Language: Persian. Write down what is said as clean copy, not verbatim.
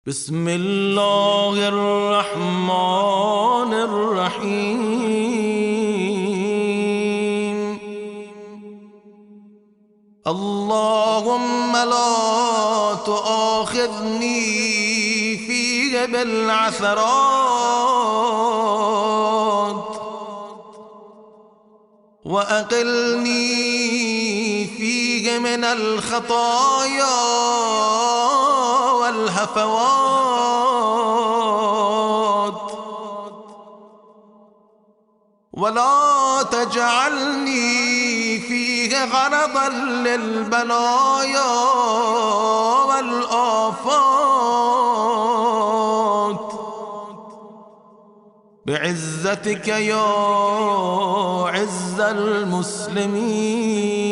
بسم الله الرحمن الرحيم. اللهم لا تؤاخذني فيه بالعثرات وأقلني فيه من الخطايا والهفوات، ولا تجعلني فيه غرضا للبلايا والآفات بعزتك يا عز المسلمين.